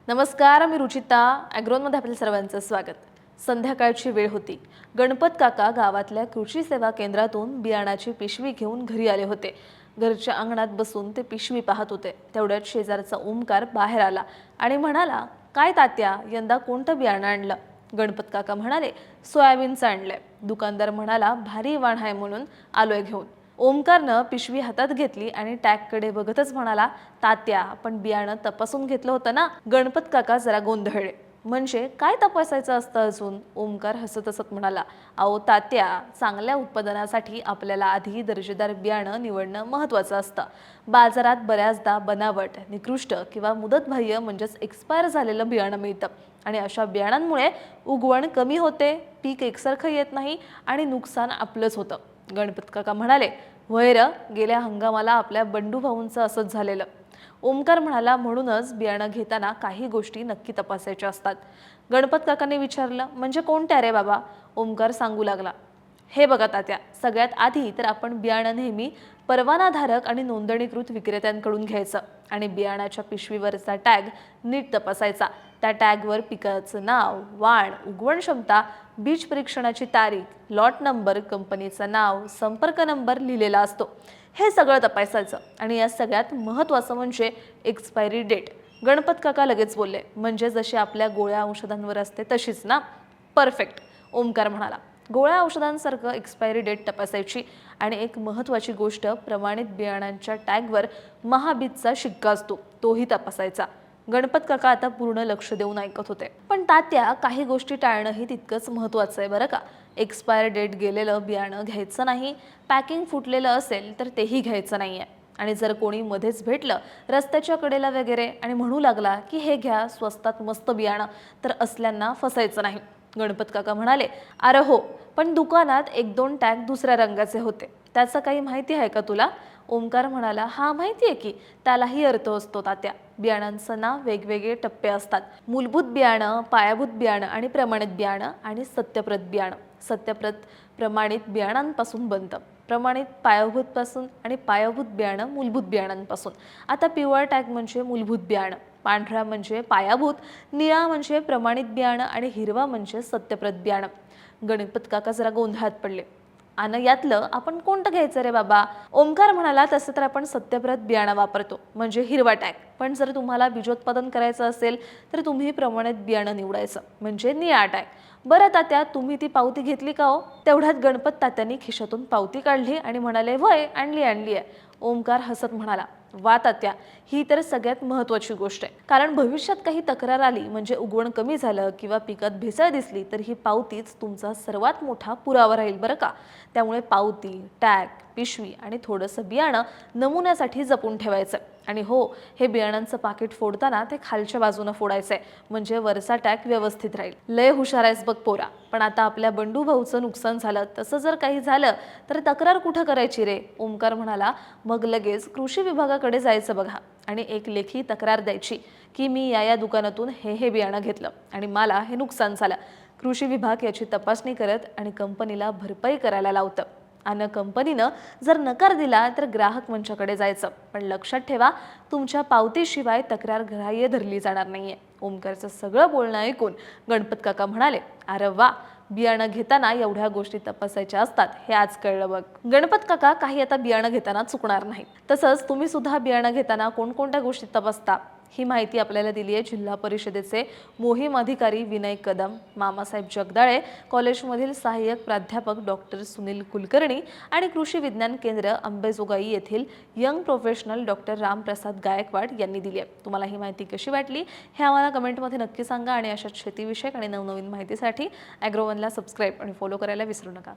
नमस्कार, मी रुचिता. ॲग्रोनमध्ये आपल्या सर्वांचं स्वागत. संध्याकाळची वेळ होती. गणपत काका गावातल्या कृषी सेवा केंद्रातून बियाणाची पिशवी घेऊन घरी आले होते. घरच्या अंगणात बसून ते पिशवी पाहत होते. तेवढ्यात शेजारचा ओमकार बाहेर आला आणि म्हणाला, "काय तात्या, यंदा कोणतं बियाणं आणलं?" गणपत काका म्हणाले, "सोयाबीनचं आणलंय." दुकानदार म्हणाला, "भारी वाण आहे म्हणून आलोय घेऊन." ओमकारनं पिशवी हातात घेतली आणि टॅगकडे बघतच म्हणाला, "तात्या, पण बियाणं तपासून घेतलं होतं ना?" गणपत काका जरा गोंधळले. "म्हणजे काय तपासायचं असतं अजून?" ओमकार हसत हसत म्हणाला, "अहो तात्या, चांगल्या उत्पादनासाठी आपल्याला आधी दर्जेदार बियाणं निवडणं महत्त्वाचं असतं. बाजारात बऱ्याचदा बनावट, निकृष्ट किंवा मुदतबाह्य म्हणजेच एक्सपायर झालेलं बियाणं मिळतं आणि अशा बियाणांमुळे उगवण कमी होते, पीक एकसारखं येत नाही आणि नुकसान आपलंच होतं." गणपत काका म्हणाले, "होय र, गेल्या हंगामाला आपल्या बंडू भाऊंचं असंच झालेलं." ओमकार म्हणाला, "म्हणूनच बियाणं घेताना काही गोष्टी नक्की तपासायच्या असतात." गणपत काकाने विचारलं, "म्हणजे कोणत्या रे बाबा?" ओमकार सांगू लागला, "हे बघा तात्या, सगळ्यात आधी तर आपण बियाणं नेहमी परवानाधारक आणि नोंदणीकृत विक्रेत्यांकडून घ्यायचं आणि बियाणाच्या पिशवीवरचा टॅग नीट तपासायचा. त्या टॅगवर पिकाचं नाव, वाण, उगवण क्षमता, बीज परीक्षणाची तारीख, लॉट नंबर, कंपनीचं नाव, संपर्क नंबर लिहिलेला असतो. हे सगळं तपासायचं आणि या सगळ्यात महत्त्वाचं म्हणजे एक्सपायरी डेट." गणपत काका लगेच बोलले, "म्हणजे जशी आपल्या गोळ्या औषधांवर असते तशीच ना?" "परफेक्ट." ओमकार म्हणाला, "गोळ्या औषधांसारखं एक्सपायरी डेट तपासायची आणि एक महत्त्वाची गोष्ट, प्रमाणित बियाणांच्या टॅगवर महाबीजचा शिक्का असतो, तोही तपासायचा." गणपत काका आता पूर्ण लक्ष देऊन ऐकत होते. "पण तात्या, काही गोष्टी टाळणंही तितकंच महत्त्वाचं आहे बरं का. एक्सपायर डेट गेलेलं बियाणं घ्यायचं नाही, पॅकिंग फुटलेलं असेल तर तेही घ्यायचं नाहीये. आणि जर कोणी मध्येच भेटलं रस्त्याच्या कडेला वगैरे आणि म्हणू लागला की हे घ्या, स्वस्तात मस्त बियाणं, तर असल्यांना फसायचं नाही." गणपत काका म्हणाले, "अरे हो, पण दुकानात 1-2 टॅग दुसऱ्या रंगाचे होते, त्याचं काही माहिती आहे का तुला?" ओमकार म्हणाला, "हा, माहिती आहे की. त्यालाही अर्थ असतो तात्या. बियाणांचं ना वेगवेगळे टप्पे असतात. मूलभूत बियाणं, पायाभूत बियाणं आणि प्रमाणित बियाणं आणि सत्यप्रत बियाणं. सत्यप्रत प्रमाणित बियाणांपासून बनतं, प्रमाणित पायाभूतपासून आणि पायाभूत बियाणं मूलभूत बियाणांपासून. आता पिवळा टॅग म्हणजे मूलभूत बियाणं, पांढरा म्हणजे पायाभूत, निळा म्हणजे प्रमाणित बियाणं आणि हिरवा म्हणजे सत्यप्रत बियाणं." गणपत काका जरा गोंधळात पडले. "आणि यातलं आपण कोणतं घ्यायचं रे बाबा?" ओमकार म्हणाला, "तसं तर आपण सत्यप्रत बियाणं वापरतो, म्हणजे हिरवा टॅग. पण जर तुम्हाला बीजोत्पादन करायचं असेल तर तुम्ही प्रमाणित बियाणं निवडायचं, म्हणजे निळा टॅग." "बरं तात्या, तुम्ही ती पावती घेतली का हो?" तेवढ्यात गणपत तात्यांनी खिशातून पावती काढली आणि म्हणाले, "वय, आणली आहे." ओमकार हसत म्हणाला, "वा तात्या, ही तर सगळ्यात महत्त्वाची गोष्ट आहे. कारण भविष्यात काही तक्रार आली, म्हणजे उगवण कमी झालं किंवा पिकात भेसळ दिसली तर ही पावतीच तुमचा सर्वात मोठा पुरावा राहील बरं का. त्यामुळे पावती, टॅग, पिशवी आणि थोडंसं बियाणं नमुन्यासाठी जपून ठेवायचं. आणि हो, हे बियाणांचं पाकिट फोडताना ते खालच्या बाजूनं फोडायचंय, म्हणजे वरचा टॅग व्यवस्थित राहील." "लय हुशार आहेस बघ पोरा. पण आता आपल्या बंडू भाऊचं नुकसान झालं, तसं जर काही झालं तर तक्रार कुठं करायची रे?" ओमकार म्हणाला, "मग लगेच कृषी विभागाकडे जायचं बघा आणि एक लेखी तक्रार द्यायची की मी या दुकानातून हे बियाणं घेतलं आणि मला हे नुकसान झालं. कृषी विभाग याची तपासणी करत आणि कंपनीला भरपाई करायला लावतं. आणि कंपनीनं जर नकार दिला तर ग्राहक मंचाकडे जायचं. पण लक्षात ठेवा, तुमच्या पावतीशिवाय तक्रार ग्राह्य धरली जाणार नाहीये." ओमकारचं सगळं बोलणं ऐकून गणपत काका म्हणाले, "अरे वा, बियाणं घेताना एवढ्या गोष्टी तपासायच्या असतात, हे आज कळलं बघ." गणपत काका काही आता बियाणं घेताना चुकणार नाही. तसंच तुम्ही सुद्धा बियाणं घेताना कोणकोणत्या गोष्टी तपासता, ही माहिती आपल्याला दिली आहे जिल्हा परिषदेचे मोहीम अधिकारी विनय कदम, मामासाहेब जगदाळे कॉलेजमधील सहाय्यक प्राध्यापक डॉक्टर सुनील कुलकर्णी आणि कृषी विज्ञान केंद्र अंबेजोगाई येथील young professional doctor Ramprasad Gaikwad यांनी दिली आहे. तुम्हाला ही माहिती कशी वाटली हे आम्हाला कमेंटमध्ये नक्की सांगा आणि अशाच शेतीविषयक आणि नवनवीन माहितीसाठी ॲग्रोवनला सबस्क्राईब आणि फॉलो करायला विसरू नका.